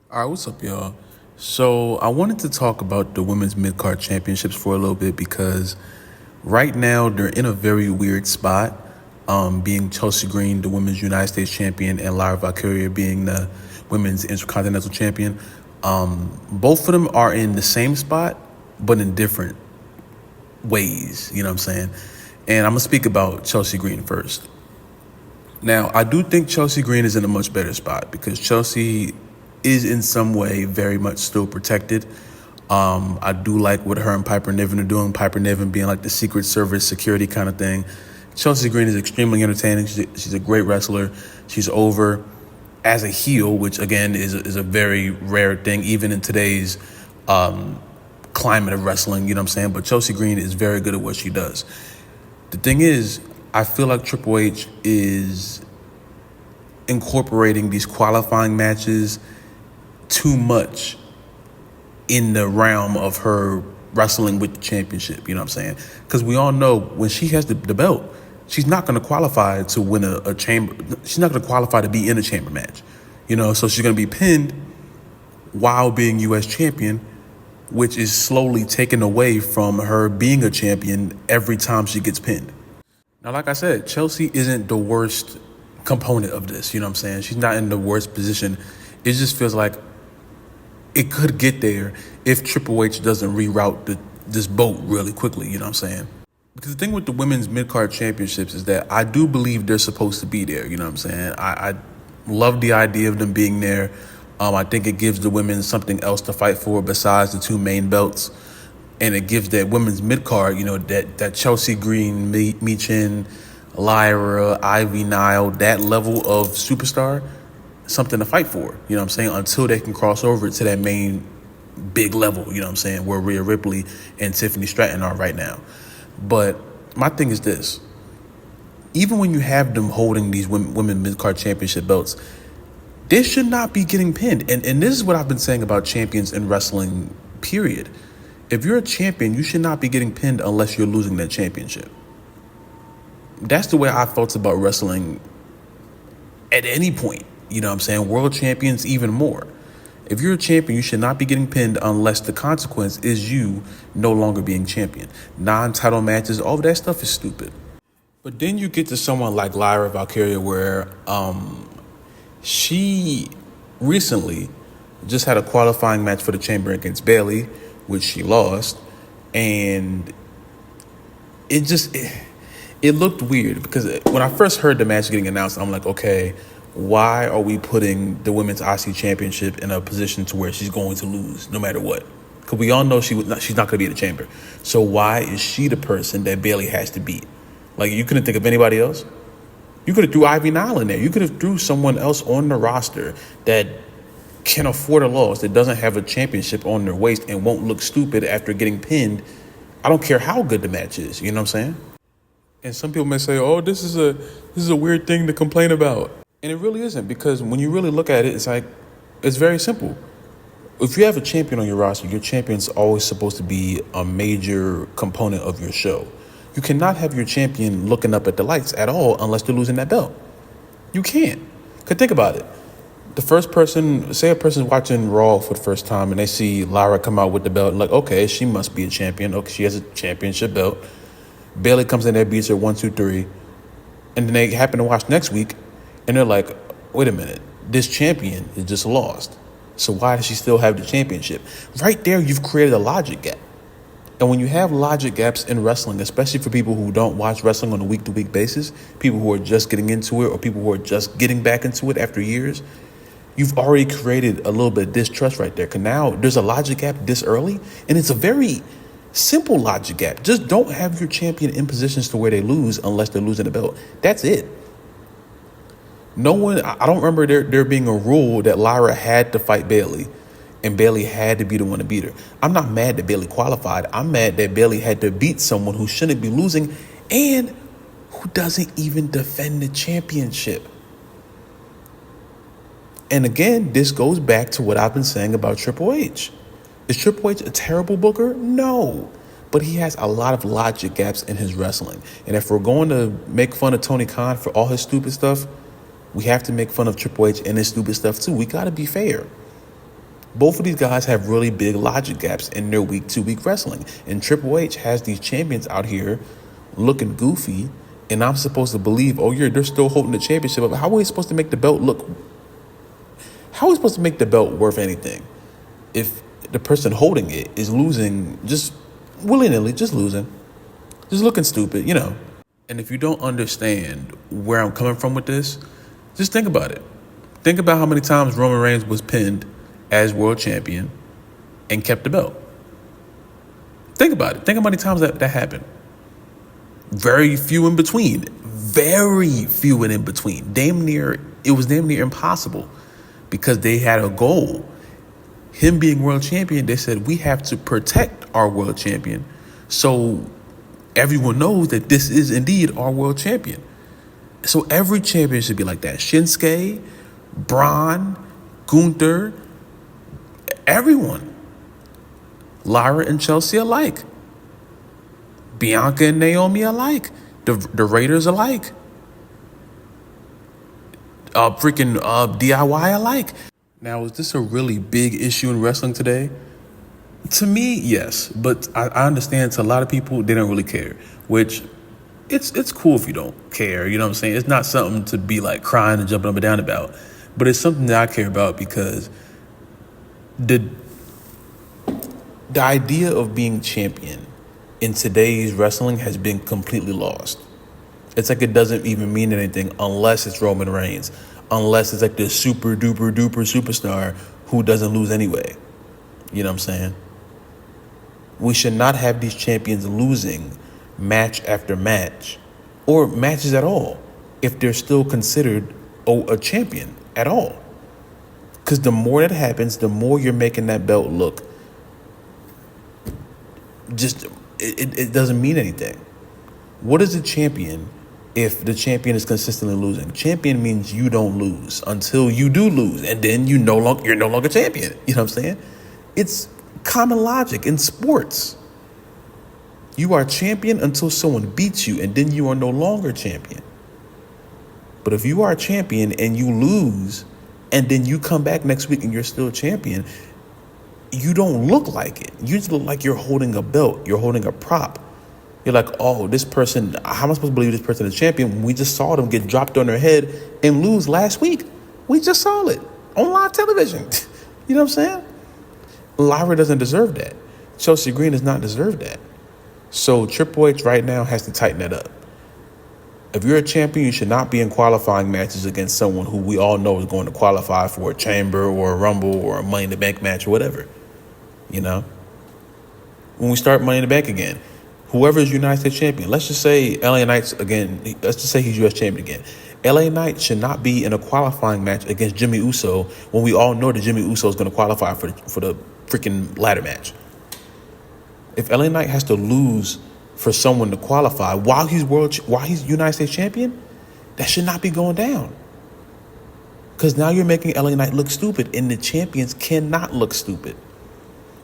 All right, what's up, y'all? So I wanted to talk about the women's mid-card championships for a little bit because right now they're in a very weird spot. Being Chelsea Green, the women's United States champion, and Lyra Valkyria being the women's intercontinental champion. Both of them are in the same spot, but in different ways. You know what I'm saying? And I'm gonna speak about Chelsea Green first. Now, I do think Chelsea Green is in a much better spot because Chelsea is in some way very much still protected. I do like what her and Piper Niven are doing. Piper Niven being like the Secret Service security kind of thing. Chelsea Green is extremely entertaining. She's a great wrestler. She's over as a heel, which again is a very rare thing, even in today's climate of wrestling. You know what I'm saying? But Chelsea Green is very good at what she does. The thing is, I feel like Triple H is incorporating these qualifying matches too much in the realm of her wrestling with the championship. You know what I'm saying? Because we all know when she has the belt, she's not going to qualify to win a chamber. She's not going to qualify to be in a chamber match. You know, so she's going to be pinned while being U.S. champion, which is slowly taken away from her being a champion every time she gets pinned. Now, like I said, Chelsea isn't the worst component of this. You know what I'm saying? She's not in the worst position. It just feels like it could get there if Triple H doesn't reroute this boat really quickly. You know what I'm saying? Because the thing with the women's mid-card championships is that I do believe they're supposed to be there. You know what I'm saying? I love the idea of them being there. I think it gives the women something else to fight for besides the two main belts. And it gives that women's mid-card, you know, that Chelsea Green, Michin, Lyra, Ivy Nile, that level of superstar, something to fight for, you know what I'm saying, until they can cross over to that main big level, you know what I'm saying, where Rhea Ripley and Tiffany Stratton are right now. But my thing is this. Even when you have them holding these women mid-card championship belts, they should not be getting pinned. And this is what I've been saying about champions in wrestling, period. If you're a champion, you should not be getting pinned unless you're losing that championship. That's the way I felt about wrestling at any point. You know what I'm saying? World champions, even more. If you're a champion, you should not be getting pinned unless the consequence is you no longer being champion. Non-title matches, all of that stuff is stupid. But then you get to someone like Lyra Valkyria where she recently just had a qualifying match for the chamber against Bayley, which she lost, and it looked weird because when I first heard the match getting announced, I'm like, okay, why are we putting the women's IC championship in a position to where she's going to lose no matter what? Because we all know she's not going to be in the chamber. So why is she the person that Bayley has to beat? Like, you couldn't think of anybody else? You could have threw Ivy Nile in there. You could have threw someone else on the roster that can afford a loss, that doesn't have a championship on their waist and won't look stupid after getting pinned. I don't care how good the match is. You know what I'm saying? And some people may say, "Oh, this is a weird thing to complain about," and it really isn't, because when you really look at it, it's very simple. If you have a champion on your roster, your champion's always supposed to be a major component of your show. You cannot have your champion looking up at the lights at all unless they're losing that belt. You can't. Because think about it. The first person, say a person's watching Raw for the first time and they see Lyra come out with the belt, like, okay, she must be a champion. Okay, she has a championship belt. Bayley comes in there, beats her 1, 2, 3. And then they happen to watch next week and they're like, wait a minute, this champion is just lost. So why does she still have the championship? Right there, you've created a logic gap. And when you have logic gaps in wrestling, especially for people who don't watch wrestling on a week-to-week basis, people who are just getting into it or people who are just getting back into it after years, you've already created a little bit of distrust right there. Because now there's a logic gap this early, and it's a very simple logic gap. Just don't have your champion in positions to where they lose unless they're losing the belt. That's it. No one, I don't remember there being a rule that Lyra had to fight Bayley and Bayley had to be the one to beat her. I'm not mad that Bayley qualified. I'm mad that Bayley had to beat someone who shouldn't be losing and who doesn't even defend the championship. And again, this goes back to what I've been saying about Triple H. Is Triple H a terrible booker? No. But he has a lot of logic gaps in his wrestling. And if we're going to make fun of Tony Khan for all his stupid stuff, we have to make fun of Triple H and his stupid stuff too. We got to be fair. Both of these guys have really big logic gaps in their week-to-week wrestling. And Triple H has these champions out here looking goofy, and I'm supposed to believe, oh, they're still holding the championship. How are we supposed to make the belt look? How are we supposed to make the belt worth anything if the person holding it is losing just willy-nilly, just losing, just looking stupid, And if you don't understand where I'm coming from with this, just think about it. Think about how many times Roman Reigns was pinned as world champion and kept the belt. Think about it. Think how many times that happened. Very few in between. Very few in between. It was damn near impossible because they had a goal. Him being world champion, they said, we have to protect our world champion so everyone knows that this is indeed our world champion. So every champion should be like that. Shinsuke, Braun, Gunther, everyone. Lyra and Chelsea alike. Bianca and Naomi alike. The Raiders alike. DIY alike. Now, is this a really big issue in wrestling today? To me, yes. But I understand to a lot of people, they don't really care. Which, it's cool if you don't care. You know what I'm saying? It's not something to be like crying and jumping up and down about. But it's something that I care about because the idea of being champion in today's wrestling has been completely lost. It's like it doesn't even mean anything unless it's Roman Reigns, unless it's like this super duper duper superstar who doesn't lose anyway. You know what I'm saying? We should not have these champions losing match after match or matches at all if they're still considered a champion at all. Because the more that happens, the more you're making that belt look it doesn't mean anything. What is a champion if the champion is consistently losing? Champion means you don't lose until you do lose, and then you're no longer champion. You know what I'm saying? It's common logic in sports. You are champion until someone beats you, and then you are no longer champion. But if you are a champion and you lose, and then you come back next week and you're still a champion, you don't look like it. You just look like you're holding a belt. You're holding a prop. You're like, oh, this person, how am I supposed to believe this person is champion? We just saw them get dropped on their head and lose last week. We just saw it on live television. You know what I'm saying? Lyra doesn't deserve that. Chelsea Green does not deserve that. So Triple H right now has to tighten that up. If you're a champion, you should not be in qualifying matches against someone who we all know is going to qualify for a Chamber or a Rumble or a Money in the Bank match or whatever. You know? When we start Money in the Bank again, whoever is United States champion, let's just say LA Knights again, let's just say he's U.S. champion again. LA Knight should not be in a qualifying match against Jimmy Uso when we all know that Jimmy Uso is going to qualify for the freaking ladder match. If LA Knight has to lose for someone to qualify while he's United States champion, that should not be going down. Because now you're making LA Knight look stupid, and the champions cannot look stupid.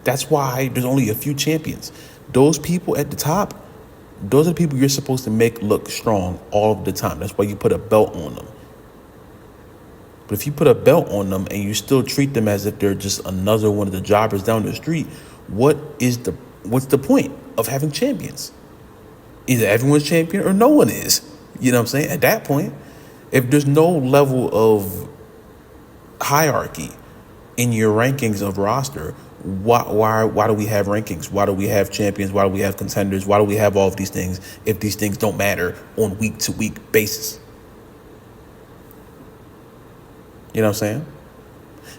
That's why there's only a few champions. Those people at the top, those are the people you're supposed to make look strong all of the time. That's why you put a belt on them. But if you put a belt on them and you still treat them as if they're just another one of the jobbers down the street, what's the point of having champions? Either everyone's champion or no one is. You know what I'm saying? At that point, if there's no level of hierarchy in your rankings of roster, why do we have rankings? Why do we have champions? Why do we have contenders? Why do we have all of these things if these things don't matter on week-to-week basis? You know what I'm saying?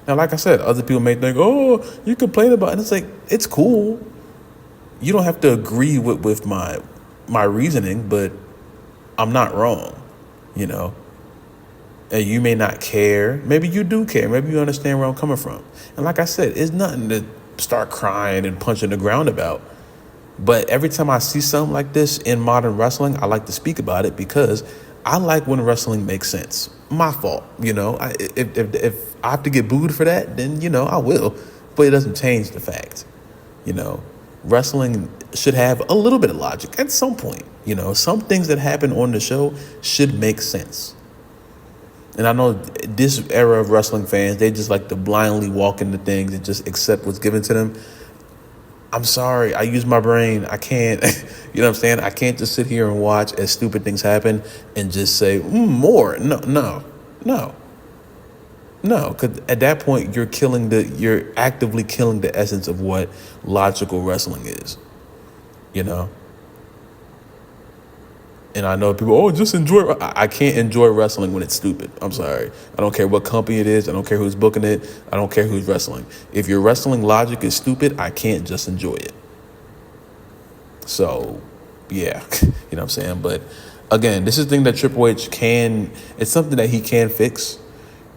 Now, like I said, other people may think, oh, you complain about it. And it's like, it's cool. You don't have to agree with my reasoning, but I'm not wrong, you know? And you may not care. Maybe you do care. Maybe you understand where I'm coming from. And like I said, it's nothing to start crying and punching the ground about. But every time I see something like this in modern wrestling, I like to speak about it because I like when wrestling makes sense. My fault, you know? If I have to get booed for that, then, you know, I will. But it doesn't change the fact, you know? Wrestling should have a little bit of logic at some point. You know, some things that happen on the show should make sense. And I know this era of wrestling fans, they just like to blindly walk into things and just accept what's given to them. I'm sorry, I use my brain. I can't, you know what I'm saying? I can't just sit here and watch as stupid things happen and just say, more. No. Because at that point, you're actively killing the essence of what logical wrestling is, you know? And I know people, just enjoy. I can't enjoy wrestling when it's stupid. I'm sorry. I don't care what company it is. I don't care who's booking it. I don't care who's wrestling. If your wrestling logic is stupid, I can't just enjoy it. So, yeah, you know what I'm saying? But again, this is the thing that Triple H it's something that he can fix.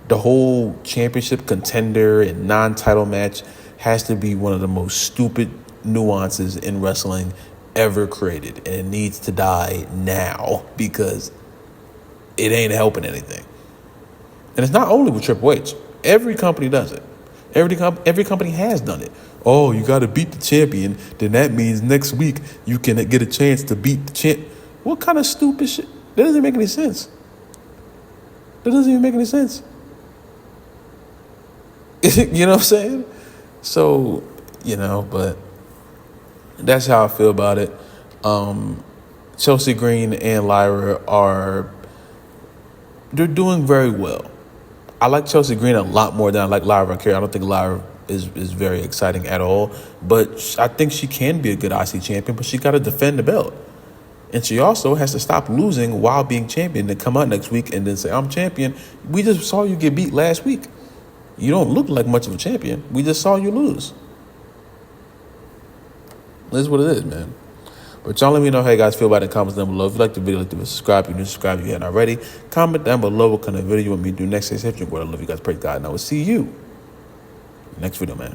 The whole championship contender and non-title match has to be one of the most stupid nuances in wrestling ever created, and it needs to die now because it ain't helping anything. And it's not only with Triple H. Every company does it. Every company has done it. Oh, you got to beat the champion, then that means next week you can get a chance to beat the champ. What kind of stupid shit? That doesn't make any sense. That doesn't even make any sense. You know what I'm saying? So, but that's how I feel about it. Chelsea Green and Lyra they're doing very well. I like Chelsea Green a lot more than I like Lyra Valkyria. I don't think Lyra is very exciting at all. But I think she can be a good IC champion, but she got to defend the belt. And she also has to stop losing while being champion to come out next week and then say, I'm champion. We just saw you get beat last week. You don't look like much of a champion. We just saw you lose. This is what it is, man. But y'all let me know how you guys feel about it in the comments down below. If you like the video, like to subscribe. If you're new, subscribe if you haven't already. Comment down below what kind of video you want me to do next. I love you guys. Praise God. And I will see you next video, man.